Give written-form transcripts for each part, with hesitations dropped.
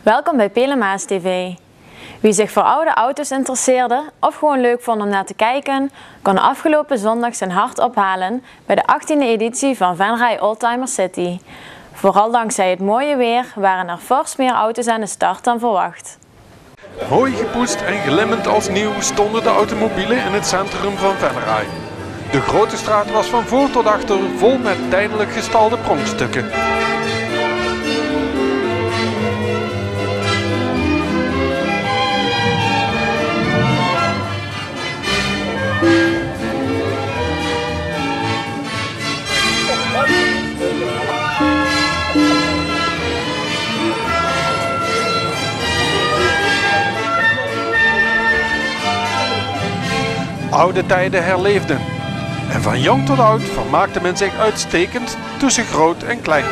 Welkom bij Pelemaas TV. Wie zich voor oude auto's interesseerde of gewoon leuk vond om naar te kijken, kon afgelopen zondag zijn hart ophalen bij de 18e editie van Venray Oldtimer City. Vooral dankzij het mooie weer waren er fors meer auto's aan de start dan verwacht. Mooi gepoetst en glimmend als nieuw stonden de automobielen in het centrum van Venray. De grote straat was van voor tot achter vol met tijdelijk gestalde pronkstukken. Oude tijden herleefden. En van jong tot oud vermaakte men zich uitstekend tussen groot en klein.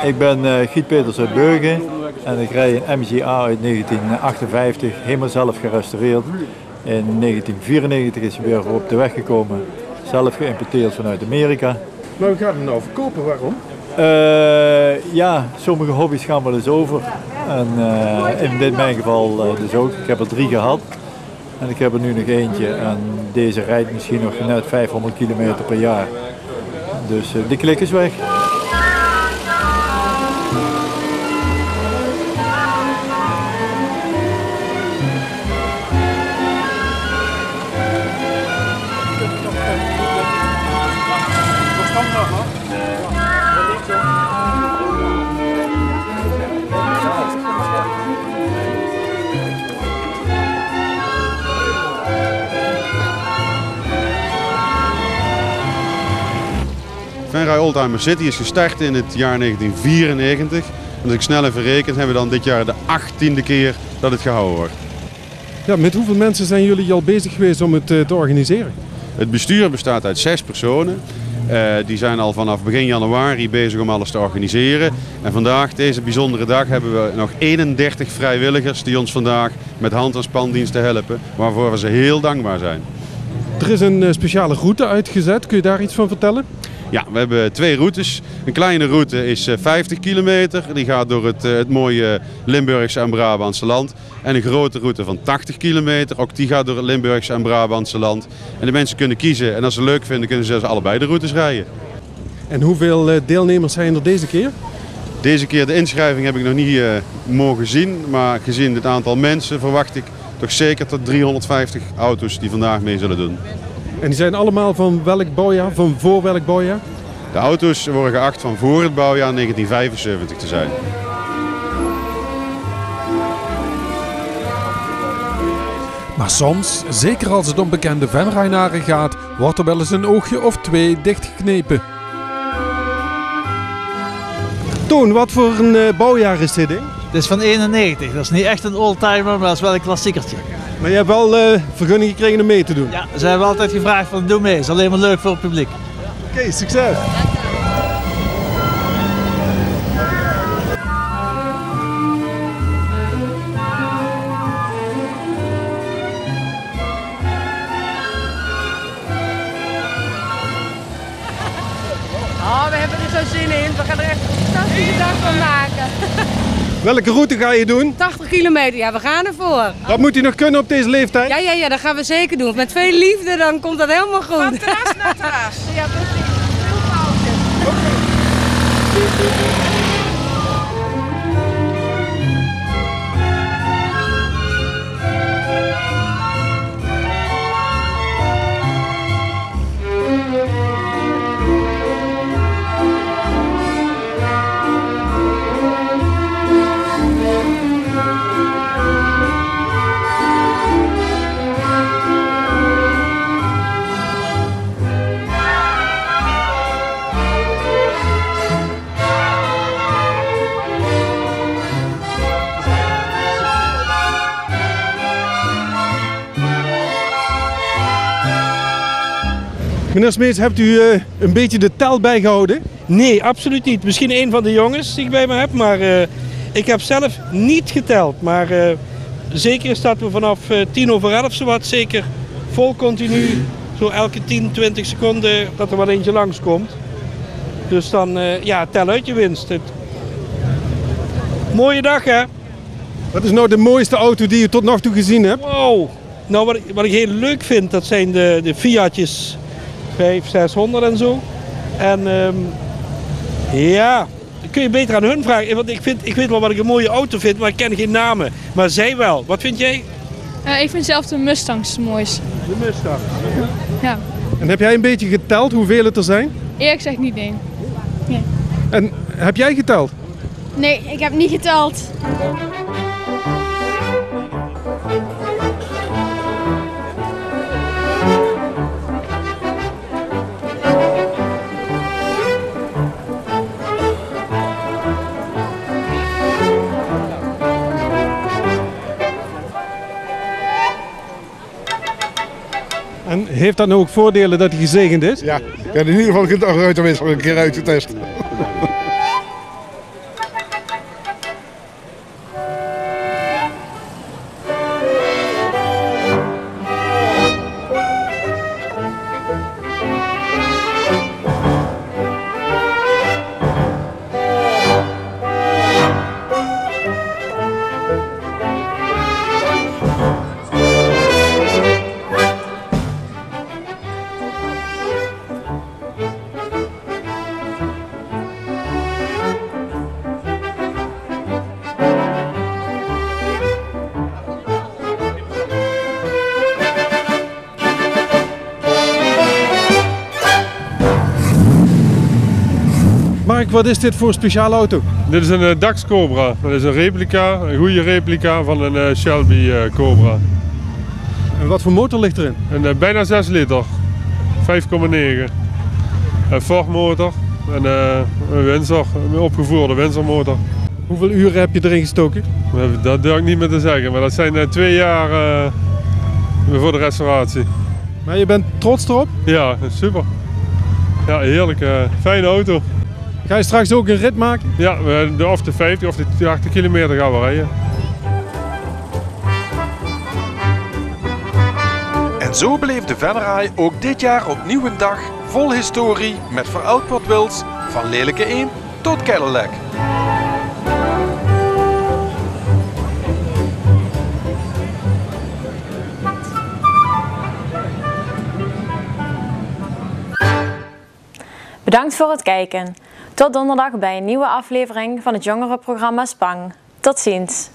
Ik ben Giet Peters uit Burgen en ik rij een MGA uit 1958, helemaal zelf gerestaureerd. In 1994 is hij weer op de weg gekomen, zelf geïmporteerd vanuit Amerika. Maar we gaan hem nou verkopen, waarom? Ja, sommige hobby's gaan wel eens over. En in mijn geval dus ook. Ik heb er 3 gehad en ik heb er nu nog eentje en deze rijdt misschien nog net 500 kilometer per jaar. Dus die klik is weg. Venray Oldtimer City is gestart in het jaar 1994. En als ik snel even reken, hebben we dan dit jaar de 18e keer dat het gehouden wordt. Ja, met hoeveel mensen zijn jullie al bezig geweest om het te organiseren? Het bestuur bestaat uit 6 personen. Die zijn al vanaf begin januari bezig om alles te organiseren. En vandaag, deze bijzondere dag, hebben we nog 31 vrijwilligers die ons vandaag met hand- en spandiensten helpen. Waarvoor we ze heel dankbaar zijn. Er is een speciale route uitgezet, kun je daar iets van vertellen? Ja, we hebben 2 routes. Een kleine route is 50 kilometer. Die gaat door het mooie Limburgse en Brabantse land. En een grote route van 80 kilometer. Ook die gaat door het Limburgse en Brabantse land. En de mensen kunnen kiezen. En als ze het leuk vinden, kunnen ze zelfs allebei de routes rijden. En hoeveel deelnemers zijn er deze keer? Deze keer de inschrijving heb ik nog niet mogen zien. Maar gezien het aantal mensen verwacht ik toch zeker tot 350 auto's die vandaag mee zullen doen. En die zijn allemaal van welk bouwjaar, van voor welk bouwjaar? De auto's worden geacht van voor het bouwjaar 1975 te zijn. Maar soms, zeker als het om bekende Venraynaren gaat, wordt er wel eens een oogje of 2 dichtgeknepen. Toon, wat voor een bouwjaar is dit, hè? Dit is van 91, dat is niet echt een oldtimer, maar dat is wel een klassiekertje. Maar je hebt wel vergunning gekregen om mee te doen? Ja, ze hebben altijd gevraagd van doe mee, het is alleen maar leuk voor het publiek. Oké, succes! Oh, we hebben er zo zin in. We gaan er echt een fantastische dag van maken. Welke route ga je doen? 80 kilometer, ja, we gaan ervoor. Dat moet hij nog kunnen op deze leeftijd? Ja, dat gaan we zeker doen. Met veel liefde, dan komt dat helemaal goed. Van terras naar terras. Ja, precies. Veel foutjes. Meneer Smeets, hebt u een beetje de tel bijgehouden? Nee, absoluut niet. Misschien een van de jongens die ik bij me heb, maar ik heb zelf niet geteld. Maar zeker is dat we vanaf 11:10 zowat zeker vol continu, zo elke 10, 20 seconden dat er wel eentje langskomt. Dus dan tel uit je winst. Mooie dag, hè? Wat is nou de mooiste auto die je tot nog toe gezien hebt? Wow! Nou, wat ik heel leuk vind, dat zijn de Fiatjes 500, 600 en zo. En dat kun je beter aan hun vragen. Want ik weet wel wat ik een mooie auto vind, maar ik ken geen namen. Maar zij wel. Wat vind jij? Ik vind zelf de Mustangs het mooist. De Mustang? Ja. En heb jij een beetje geteld hoeveel het er zijn? Eerlijk gezegd niet, nee. En heb jij geteld? Nee, ik heb niet geteld. En heeft dat nou ook voordelen dat hij gezegend is? Ja, in ieder geval kunt de ruitenwisser een keer uitgetest. Mark, wat is dit voor een speciale auto? Dit is een Dax Cobra. Dat is een replica, een goede replica van een Shelby Cobra. En wat voor motor ligt erin? Een bijna 6 liter, 5,9. Een Ford motor en een Windsor, een opgevoerde Windsor motor. Hoeveel uren heb je erin gestoken? Dat durf ik niet meer te zeggen, maar dat zijn 2 jaar voor de restauratie. Maar je bent trots erop? Ja, super. Ja, heerlijk. Fijne auto. Ga je straks ook een rit maken? Ja, of de 50 of de 80 kilometer gaan we rijden. En zo beleeft de Venray ook dit jaar opnieuw een dag vol historie met voor elk wat wils, van lelijke eend tot Cadillac. Bedankt voor het kijken. Tot donderdag bij een nieuwe aflevering van het jongerenprogramma Spang. Tot ziens!